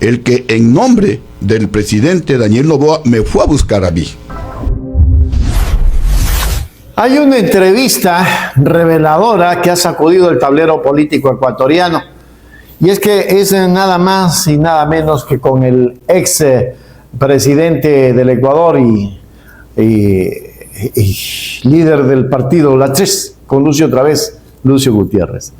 el que en nombre del presidente Daniel Noboa me fue a buscar a mí. Hay una entrevista reveladora que ha sacudido el tablero político ecuatoriano, y es que es nada más y nada menos que con el ex presidente del Ecuador y líder del partido La Tres, con Lucio otra vez, Lucio Gutiérrez.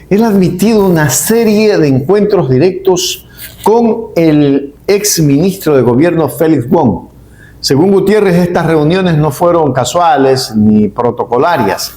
Él ha admitido una serie de encuentros directos con el ex ministro de Gobierno Félix Wong. Según Gutiérrez, estas reuniones no fueron casuales ni protocolarias.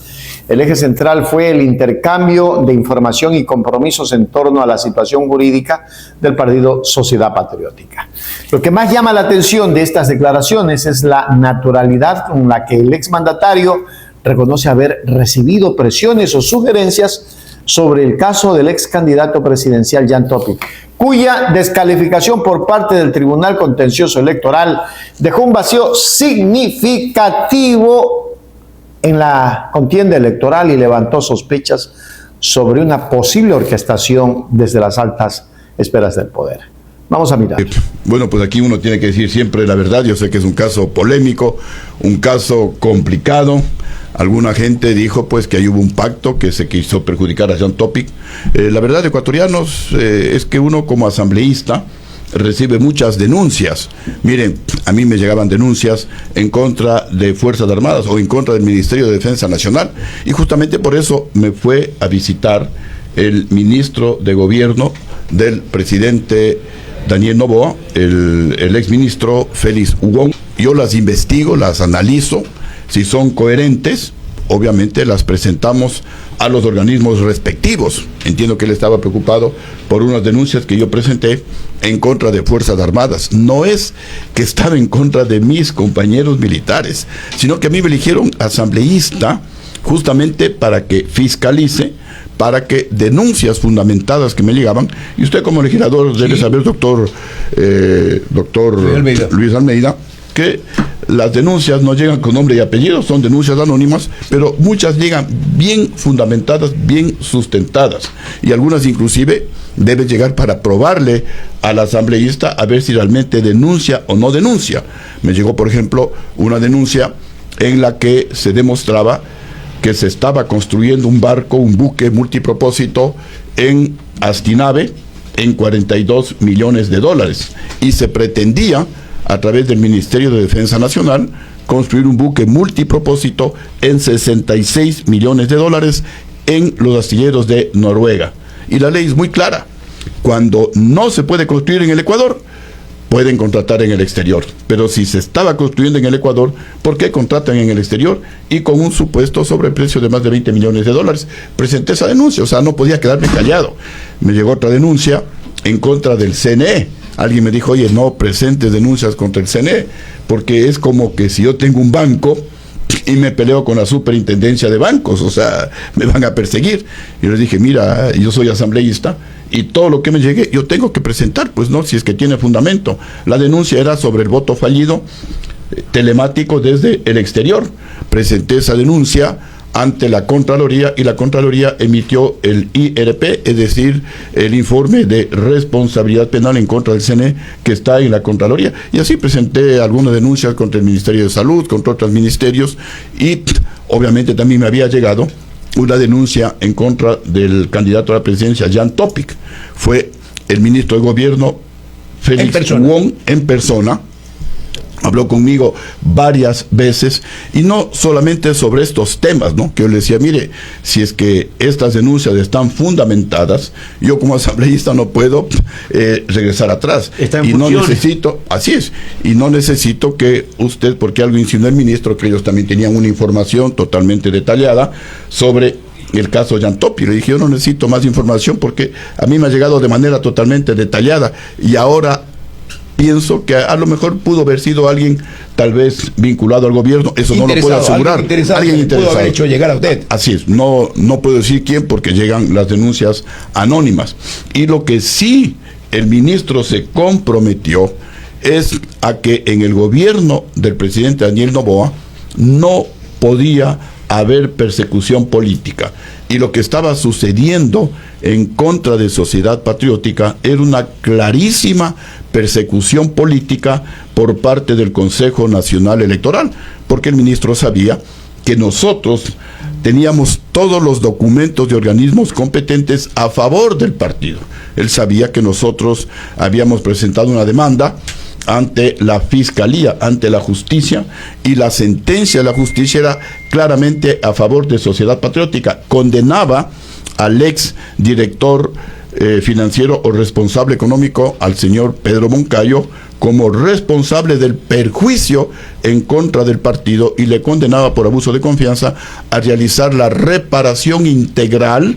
El eje central fue el intercambio de información y compromisos en torno a la situación jurídica del partido Sociedad Patriótica. Lo que más llama la atención de estas declaraciones es la naturalidad con la que el exmandatario reconoce haber recibido presiones o sugerencias sobre el caso del ex candidato presidencial Jan Topic, cuya descalificación por parte del Tribunal Contencioso Electoral dejó un vacío significativo en la contienda electoral y levantó sospechas sobre una posible orquestación desde las altas esferas del poder. Vamos a mirar. Bueno, pues aquí uno tiene que decir siempre la verdad. Yo sé que es un caso polémico, un caso complicado. Alguna gente dijo pues que ahí hubo un pacto que se quiso perjudicar a Jan Topic. La verdad, ecuatorianos, es que uno como asambleísta recibe muchas denuncias. Miren, a mí me llegaban denuncias en contra de Fuerzas Armadas o en contra del Ministerio de Defensa Nacional, y justamente por eso me fue a visitar el ministro de Gobierno del presidente Daniel Noboa, el exministro Félix Wong. Yo las investigo, las analizo. Si son coherentes, obviamente las presentamos a los organismos respectivos. Entiendo que él estaba preocupado por unas denuncias que yo presenté en contra de Fuerzas Armadas. No es que estaba en contra de mis compañeros militares, sino que a mí me eligieron asambleísta justamente para que fiscalice, para que denuncias fundamentadas que me llegaban, y usted como legislador debe saber, doctor Luis Almeida, que las denuncias no llegan con nombre y apellido, son denuncias anónimas, pero muchas llegan bien fundamentadas, bien sustentadas, y algunas inclusive deben llegar para probarle al asambleísta a ver si realmente denuncia o no denuncia. Me llegó, por ejemplo, una denuncia en la que se demostraba que se estaba construyendo un barco, un buque multipropósito en Astinave en 42 millones de dólares, y se pretendía a través del Ministerio de Defensa Nacional construir un buque multipropósito en 66 millones de dólares en los astilleros de Noruega. Y la ley es muy clara: cuando no se puede construir en el Ecuador, pueden contratar en el exterior. Pero si se estaba construyendo en el Ecuador, ¿por qué contratan en el exterior? Y con un supuesto sobreprecio de más de 20 millones de dólares. Presenté esa denuncia, o sea, no podía quedarme callado. Me llegó otra denuncia en contra del CNE. Alguien me dijo, oye, no presentes denuncias contra el CNE, porque es como que si yo tengo un banco y me peleo con la superintendencia de bancos, o sea, me van a perseguir. Y les dije, mira, yo soy asambleísta y todo lo que me llegue yo tengo que presentar, pues no, si es que tiene fundamento. La denuncia era sobre el voto fallido telemático desde el exterior. Presenté esa denuncia ante la Contraloría, y la Contraloría emitió el IRP, es decir, el informe de responsabilidad penal en contra del CNE, que está en la Contraloría. Y así presenté algunas denuncias contra el Ministerio de Salud, contra otros ministerios, y obviamente también me había llegado una denuncia en contra del candidato a la presidencia, Jan Topic. Fue el ministro de Gobierno, Félix Wong, en persona. Habló conmigo varias veces, y no solamente sobre estos temas, ¿no? Que yo le decía, mire, si es que estas denuncias están fundamentadas, yo como asambleísta no puedo regresar atrás. Y no necesito, así es, y no necesito que usted, porque algo insinuó el ministro, que ellos también tenían una información totalmente detallada sobre el caso Jan Topic. Le dije, yo no necesito más información porque a mí me ha llegado de manera totalmente detallada, y ahora pienso que a lo mejor pudo haber sido alguien tal vez vinculado al gobierno, eso no lo puedo asegurar. Alguien interesado pudo haber hecho llegar a usted. Así es, no puedo decir quién, porque llegan las denuncias anónimas. Y lo que sí el ministro se comprometió es a que en el gobierno del presidente Daniel Noboa no podía haber persecución política. y lo que estaba sucediendo en contra de Sociedad Patriótica era una clarísima persecución política por parte del Consejo Nacional Electoral, porque el ministro sabía que nosotros teníamos todos los documentos de organismos competentes a favor del partido. Él sabía que nosotros habíamos presentado una demanda ante la Fiscalía, ante la Justicia, y la sentencia de la Justicia era claramente a favor de Sociedad Patriótica. Condenaba al ex director financiero o responsable económico, al señor Pedro Moncayo, como responsable del perjuicio en contra del partido, y le condenaba por abuso de confianza a realizar la reparación integral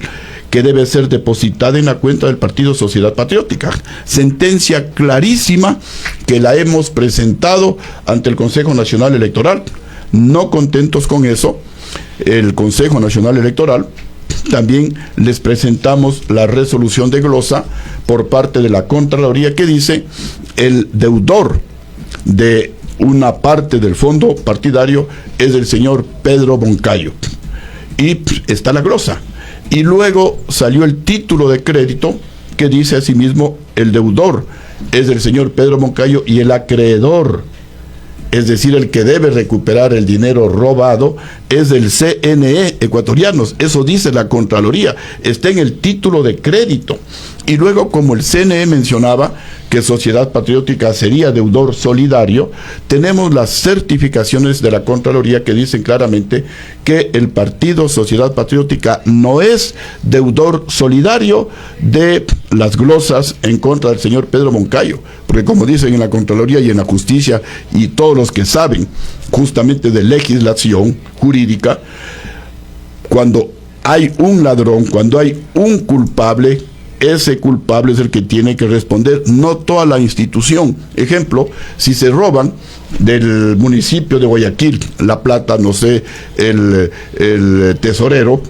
que debe ser depositada en la cuenta del Partido Sociedad Patriótica. Sentencia clarísima que la hemos presentado ante el Consejo Nacional Electoral. No contentos con eso, el Consejo Nacional Electoral también les presentamos la resolución de glosa por parte de la Contraloría que dice: el deudor de una parte del fondo partidario es el señor Pedro Moncayo. Y está la glosa. Y luego salió el título de crédito que dice asimismo: el deudor es el señor Pedro Moncayo y el acreedor, es decir, el que debe recuperar el dinero robado, es del CNE ecuatorianos. Eso dice la Contraloría, está en el título de crédito. Y luego, como el CNE mencionaba que Sociedad Patriótica sería deudor solidario, tenemos las certificaciones de la Contraloría que dicen claramente que el partido Sociedad Patriótica no es deudor solidario de las glosas en contra del señor Pedro Moncayo, porque como dicen en la Contraloría y en la Justicia y todos los que saben justamente de legislación jurídica, cuando hay un ladrón, cuando hay un culpable, ese culpable es el que tiene que responder, no toda la institución. Ejemplo, si se roban del municipio de Guayaquil la plata, no sé, el tesorero,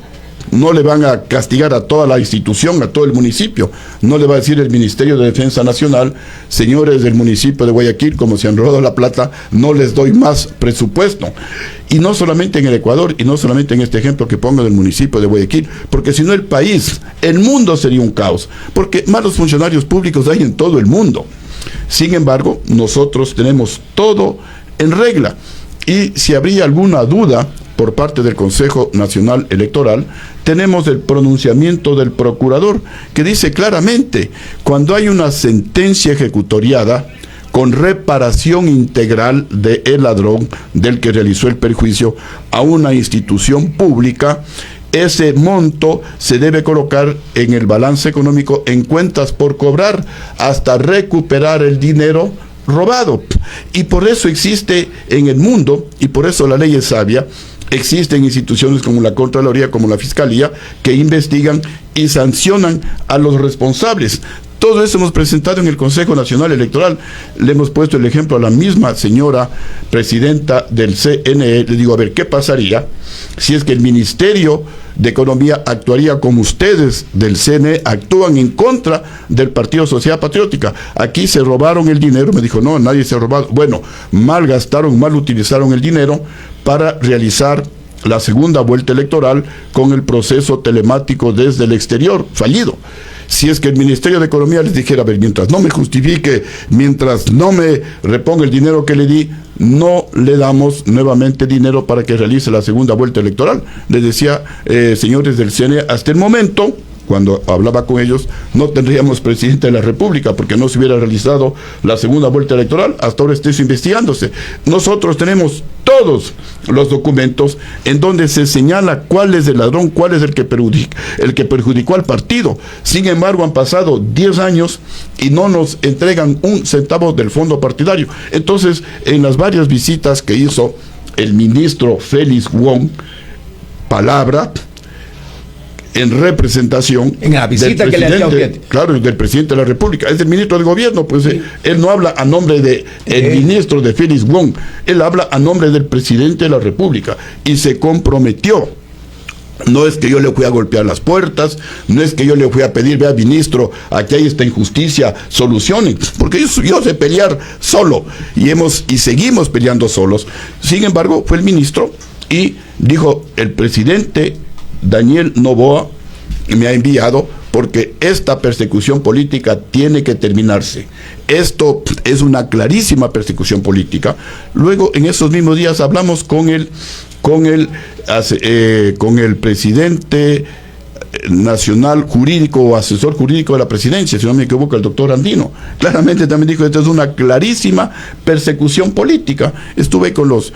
no le van a castigar a toda la institución, a todo el municipio. No le va a decir el Ministerio de Defensa Nacional: señores del municipio de Guayaquil, como se han robado la plata, no les doy más presupuesto. Y no solamente en el Ecuador, y no solamente en este ejemplo que pongo del municipio de Guayaquil, porque si no el país, el mundo sería un caos, porque malos funcionarios públicos hay en todo el mundo. Sin embargo, nosotros tenemos todo en regla, y si habría alguna duda por parte del Consejo Nacional Electoral, tenemos el pronunciamiento del procurador que dice claramente: cuando hay una sentencia ejecutoriada con reparación integral del ladrón, del que realizó el perjuicio, a una institución pública, ese monto se debe colocar en el balance económico en cuentas por cobrar hasta recuperar el dinero robado. Y por eso existe en el mundo, y por eso la ley es sabia, existen instituciones como la Contraloría, como la Fiscalía, que investigan y sancionan a los responsables. Todo eso hemos presentado en el Consejo Nacional Electoral. Le hemos puesto el ejemplo a la misma señora presidenta del CNE. Le digo, a ver, ¿qué pasaría si es que el Ministerio de Economía actuaría como ustedes del CNE actúan en contra del Partido Sociedad Patriótica? Aquí se robaron el dinero. Me dijo: no, nadie se ha robado. Bueno, mal gastaron, mal utilizaron el dinero para realizar la segunda vuelta electoral con el proceso telemático desde el exterior, fallido. Si es que el Ministerio de Economía les dijera: a ver, mientras no me justifique, mientras no me reponga el dinero que le di, no le damos nuevamente dinero para que realice la segunda vuelta electoral. Les decía, señores del CNE, hasta el momento, cuando hablaba con ellos, no tendríamos presidente de la República porque no se hubiera realizado la segunda vuelta electoral. Hasta ahora está eso investigándose. Nosotros tenemos todos los documentos en donde se señala cuál es el ladrón, cuál es el que perjudicó al partido. Sin embargo, han pasado 10 años y no nos entregan un centavo del fondo partidario. Entonces, en las varias visitas que hizo el ministro Félix Wong, palabra en representación en la visita del que le hacía, claro, del presidente de la República, es el ministro de gobierno, pues sí. Él no habla a nombre de el ministro de Félix Wong, él habla a nombre del presidente de la República y se comprometió. No es que yo le fui a golpear las puertas, no es que yo le fui a pedir: vea, ministro, aquí hay esta injusticia, solucionen, porque yo sé pelear solo y seguimos peleando solos. Sin embargo, fue el ministro y dijo: el presidente Daniel Noboa me ha enviado, porque esta persecución política tiene que terminarse. Esto es una clarísima persecución política. Luego, en esos mismos días, hablamos con el presidente nacional jurídico o asesor jurídico de la presidencia, si no me equivoco, el doctor Andino. Claramente también dijo que esto es una clarísima persecución política. Estuve con los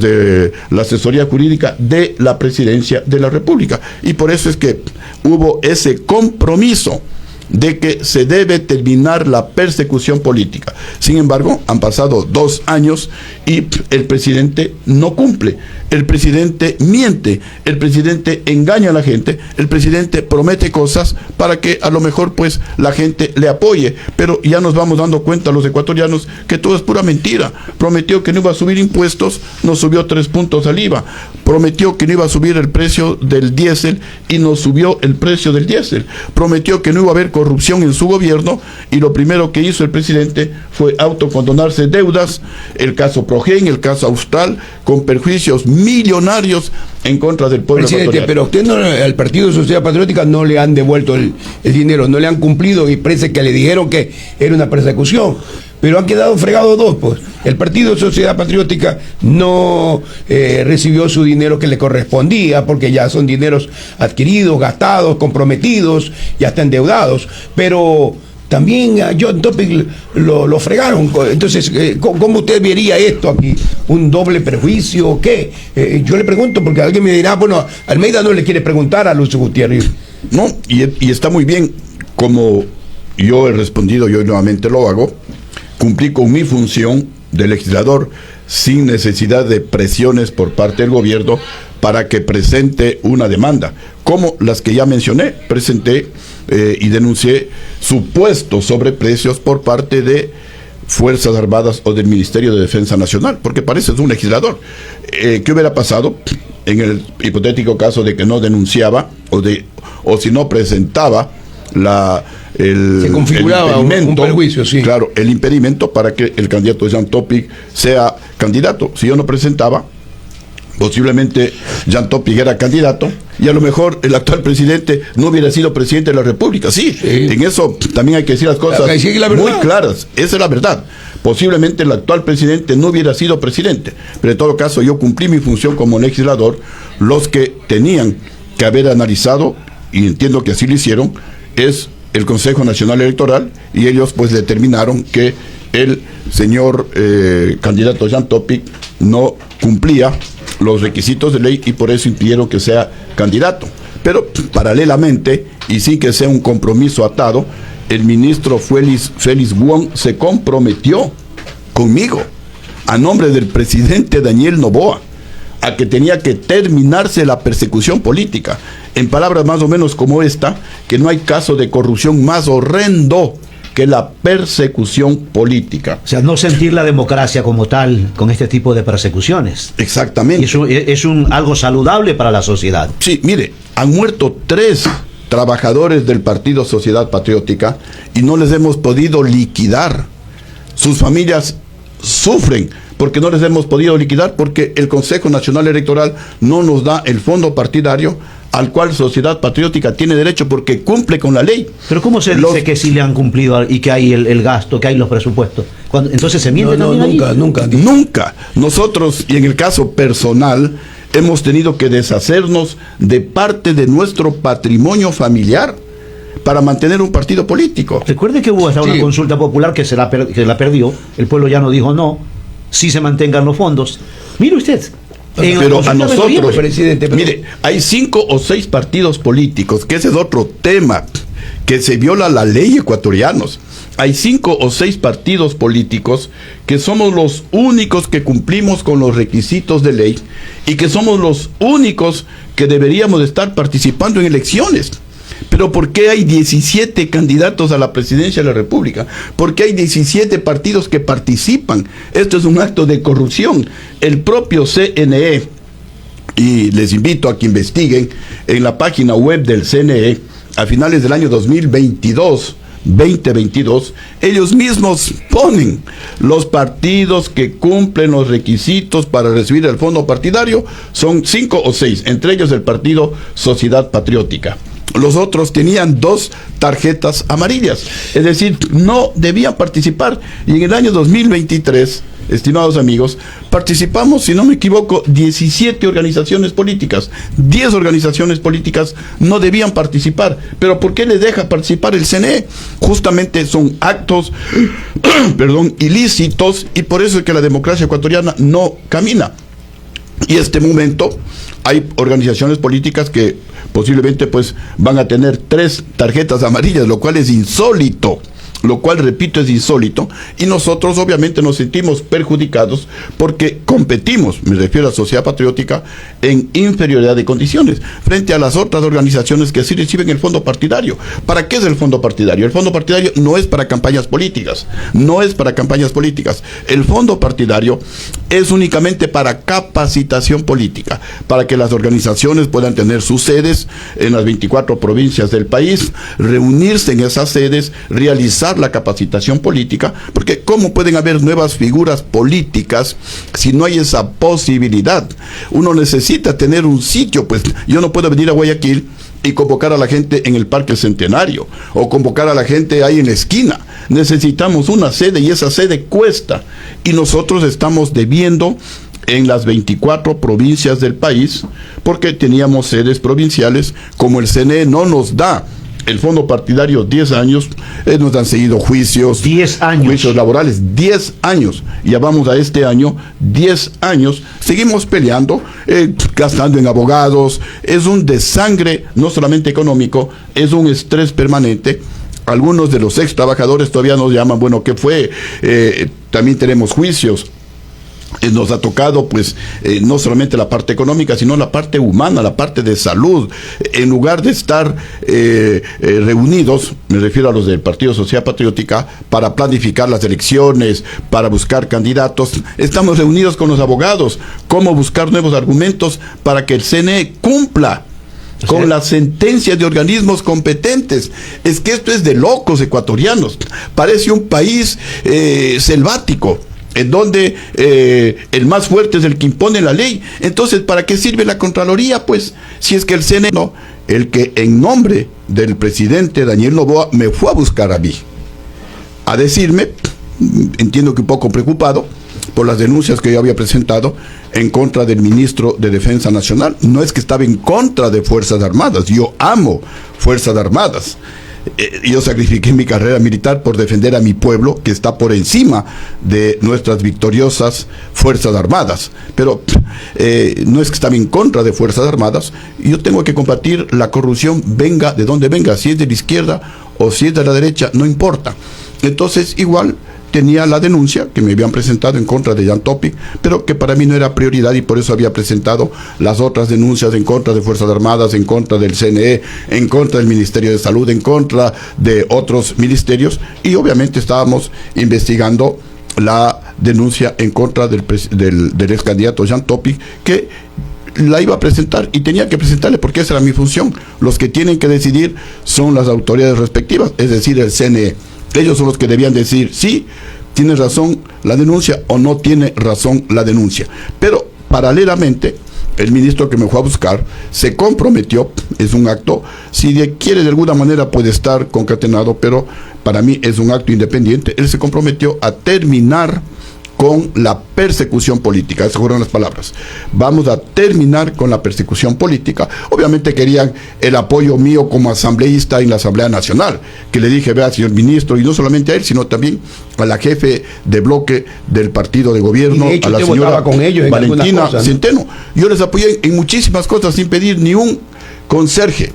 de la asesoría jurídica de la presidencia de la República, y por eso es que hubo ese compromiso de que se debe terminar la persecución política. Sin embargo, han pasado 2 años y el presidente no cumple, el presidente miente, el presidente engaña a la gente, el presidente promete cosas para que a lo mejor pues la gente le apoye, pero ya nos vamos dando cuenta los ecuatorianos que todo es pura mentira. Prometió que no iba a subir impuestos, nos subió 3 puntos al IVA. Prometió que no iba a subir el precio del diésel y nos subió el precio del diésel. Prometió que no iba a haber corrupción en su gobierno, y lo primero que hizo el presidente fue autocondonarse deudas, el caso Progen, el caso Austral, con perjuicios millonarios en contra del pueblo ecuatoriano. Pero usted al Partido Sociedad Patriótica no le han devuelto el dinero, no le han cumplido, y parece que le dijeron que era una persecución, pero han quedado fregados 2, pues. El Partido Sociedad Patriótica no recibió su dinero que le correspondía, porque ya son dineros adquiridos, gastados, comprometidos y hasta endeudados, pero también a John Topic lo fregaron. Entonces, ¿cómo usted vería esto aquí? ¿Un doble perjuicio o qué? Yo le pregunto, porque alguien me dirá, bueno, Almeida no le quiere preguntar a Lucio Gutiérrez. No, y está muy bien, como yo he respondido, yo nuevamente lo hago. Cumplí con mi función de legislador sin necesidad de presiones por parte del gobierno para que presente una demanda, como las que ya mencioné. Presenté y denuncié supuestos sobreprecios por parte de Fuerzas Armadas o del Ministerio de Defensa Nacional, porque pareces un legislador. ¿Qué hubiera pasado en el hipotético caso de que no denunciaba o si no presentaba se configuraba un perjuicio, sí. Claro, el impedimento para que el candidato Jean Topic sea candidato? Si yo no presentaba, posiblemente Jean Topic era candidato, y a lo mejor el actual presidente no hubiera sido presidente de la República. Sí. En eso también hay que decir las cosas muy claras. Esa es la verdad. Posiblemente el actual presidente no hubiera sido presidente, pero en todo caso yo cumplí mi función como legislador. Los que tenían que haber analizado, y entiendo que así lo hicieron, es el Consejo Nacional Electoral, y ellos pues determinaron que el señor candidato Jean Topic no cumplía los requisitos de ley, y por eso impidieron que sea candidato. Pero paralelamente, y sin que sea un compromiso atado, el ministro Félix Wong se comprometió conmigo, a nombre del presidente Daniel Noboa, a que tenía que terminarse la persecución política. En palabras más o menos como esta, que no hay caso de corrupción más horrendo que la persecución política. O sea, no sentir la democracia como tal con este tipo de persecuciones. Exactamente. Y es algo saludable para la sociedad. Sí, mire, han muerto 3 trabajadores del Partido Sociedad Patriótica y no les hemos podido liquidar. Sus familias sufren porque no les hemos podido liquidar, porque el Consejo Nacional Electoral no nos da el fondo partidario al cual Sociedad Patriótica tiene derecho, porque cumple con la ley. Pero ¿cómo se dice que sí le han cumplido y que hay el gasto, que hay los presupuestos? Entonces se miente también. Nunca. Nosotros, y en el caso personal, hemos tenido que deshacernos de parte de nuestro patrimonio familiar para mantener un partido político. Recuerde que hubo hasta una consulta popular que la perdió. El pueblo ya no dijo no, sí se mantengan los fondos. Mire usted. Pero a nosotros, mire, hay 5 o 6 partidos políticos, que ese es otro tema, que se viola la ley ecuatorianos. Hay 5 o 6 partidos políticos que somos los únicos que cumplimos con los requisitos de ley, y que somos los únicos que deberíamos estar participando en elecciones. Pero ¿por qué hay 17 candidatos a la presidencia de la República? ¿Por qué hay 17 partidos que participan? Esto es un acto de corrupción. El propio CNE, y les invito a que investiguen en la página web del CNE, a finales del año 2022, 2022, ellos mismos ponen los partidos que cumplen los requisitos para recibir el fondo partidario, son 5 o 6, entre ellos el partido Sociedad Patriótica. Los otros tenían 2 tarjetas amarillas, es decir, no debían participar. Y en el año 2023, estimados amigos, participamos, si no me equivoco, 17 organizaciones políticas. 10 organizaciones políticas no debían participar. ¿Pero por qué les deja participar el CNE? Justamente son actos ilícitos, y por eso es que la democracia ecuatoriana no camina. Y en este momento hay organizaciones políticas que posiblemente pues van a tener 3 tarjetas amarillas, lo cual es insólito. Lo cual, repito, es insólito, y nosotros obviamente nos sentimos perjudicados porque competimos, me refiero a Sociedad Patriótica, en inferioridad de condiciones frente a las otras organizaciones que sí reciben el fondo partidario. ¿Para qué es el fondo partidario? El fondo partidario no es para campañas políticas, no es para campañas políticas. El fondo partidario es únicamente para capacitación política, para que las organizaciones puedan tener sus sedes en las 24 provincias del país, reunirse en esas sedes, realizar la capacitación política, porque ¿cómo pueden haber nuevas figuras políticas si no hay esa posibilidad? Uno necesita tener un sitio, pues yo no puedo venir a Guayaquil y convocar a la gente en el Parque Centenario, o convocar a la gente ahí en la esquina. Necesitamos una sede, y esa sede cuesta, y nosotros estamos debiendo en las 24 provincias del país, porque teníamos sedes provinciales. Como el CNE no nos da el fondo partidario 10 años, nos han seguido juicios. 10 años. Juicios laborales, 10 años. Ya vamos a este año, 10 años. Seguimos peleando, gastando en abogados. Es un desangre, no solamente económico, es un estrés permanente. Algunos de los ex trabajadores todavía nos llaman, bueno, ¿qué fue? También tenemos juicios. Nos ha tocado pues no solamente la parte económica, sino la parte humana, la parte de salud. En lugar de estar reunidos, me refiero a los del Partido Sociedad Patriótica, para planificar las elecciones, para buscar candidatos, estamos reunidos con los abogados, cómo buscar nuevos argumentos para que el CNE cumpla con las sentencias de organismos competentes. Es que esto es de locos ecuatorianos. Parece un país selvático, en donde el más fuerte es el que impone la ley. Entonces, ¿para qué sirve la Contraloría? Pues, si es que el CNE, no, el que en nombre del presidente Daniel Noboa me fue a buscar a mí, a decirme, entiendo que un poco preocupado por las denuncias que yo había presentado en contra del ministro de Defensa Nacional. No es que estaba en contra de Fuerzas Armadas, yo amo Fuerzas Armadas. Yo sacrifiqué mi carrera militar por defender a mi pueblo, que está por encima de nuestras victoriosas Fuerzas Armadas. Pero no es que estaba en contra de Fuerzas Armadas. Yo tengo que combatir la corrupción, venga de donde venga, si es de la izquierda o si es de la derecha, no importa. Entonces, igual tenía la denuncia que me habían presentado en contra de Jan Topic, pero que para mí no era prioridad, y por eso había presentado las otras denuncias en contra de Fuerzas Armadas, en contra del CNE, en contra del Ministerio de Salud, en contra de otros ministerios, y obviamente estábamos investigando la denuncia en contra del ex candidato Jan Topic, que la iba a presentar y tenía que presentarle porque esa era mi función. Los que tienen que decidir son las autoridades respectivas, es decir, el CNE. Ellos son los que debían decir sí, tiene razón la denuncia o no tiene razón la denuncia. Pero paralelamente, el ministro que me fue a buscar se comprometió, es un acto, si quiere de alguna manera puede estar concatenado, pero para mí es un acto independiente. Él se comprometió a terminar con la persecución política. Esas fueron las palabras. Vamos a terminar con la persecución política. Obviamente querían el apoyo mío como asambleísta en la Asamblea Nacional, que le dije, vea, señor ministro, y no solamente a él, sino también a la jefe de bloque del partido de gobierno, de hecho, a la señora con ellos Valentina cosas, ¿no? Centeno. Yo les apoyé en muchísimas cosas sin pedir ni un conserje,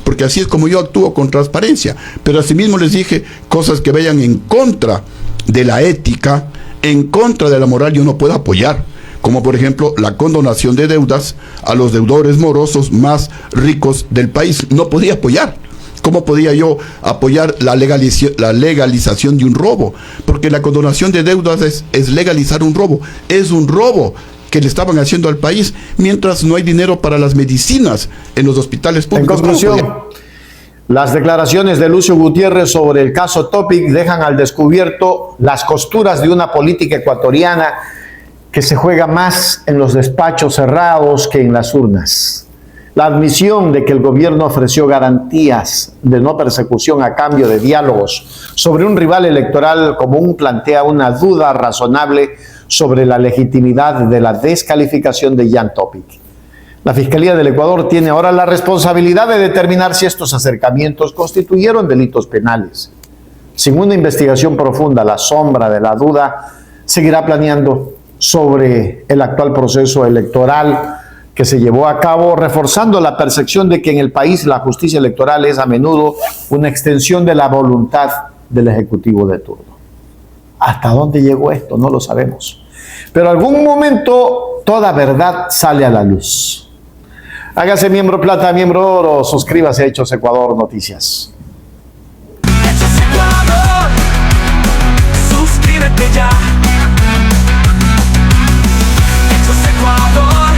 porque así es como yo actúo con transparencia. Pero asimismo les dije cosas que vayan en contra de la ética, en contra de la moral, yo no puedo apoyar, como por ejemplo la condonación de deudas a los deudores morosos más ricos del país. No podía apoyar. ¿Cómo podía yo apoyar la legalización de un robo? Porque la condonación de deudas es legalizar un robo. Es un robo que le estaban haciendo al país, mientras no hay dinero para las medicinas en los hospitales públicos. En conclusión, Las declaraciones de Lucio Gutiérrez sobre el caso Topic dejan al descubierto las costuras de una política ecuatoriana que se juega más en los despachos cerrados que en las urnas. La admisión de que el gobierno ofreció garantías de no persecución a cambio de diálogos sobre un rival electoral común plantea una duda razonable sobre la legitimidad de la descalificación de Jan Topic. La Fiscalía del Ecuador tiene ahora la responsabilidad de determinar si estos acercamientos constituyeron delitos penales. Sin una investigación profunda, la sombra de la duda seguirá planeando sobre el actual proceso electoral que se llevó a cabo, reforzando la percepción de que en el país la justicia electoral es a menudo una extensión de la voluntad del Ejecutivo de turno. ¿Hasta dónde llegó esto? No lo sabemos. Pero en algún momento toda verdad sale a la luz. Hágase miembro plata, miembro oro, suscríbase a Hechos Ecuador Noticias. Hechos Ecuador, suscríbete ya. Hechos Ecuador,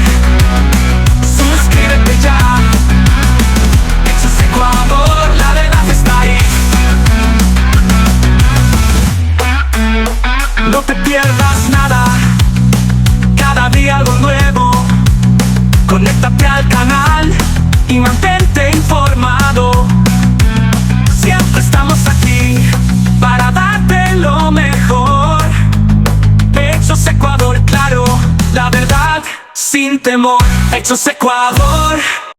suscríbete ya. Hechos Ecuador, la verdad está ahí. No te pierdas nada, cada día algo nuevo. Conéctate al canal y mantente informado. Siempre estamos aquí para darte lo mejor. Hechos Ecuador, claro, la verdad sin temor. Hechos Ecuador.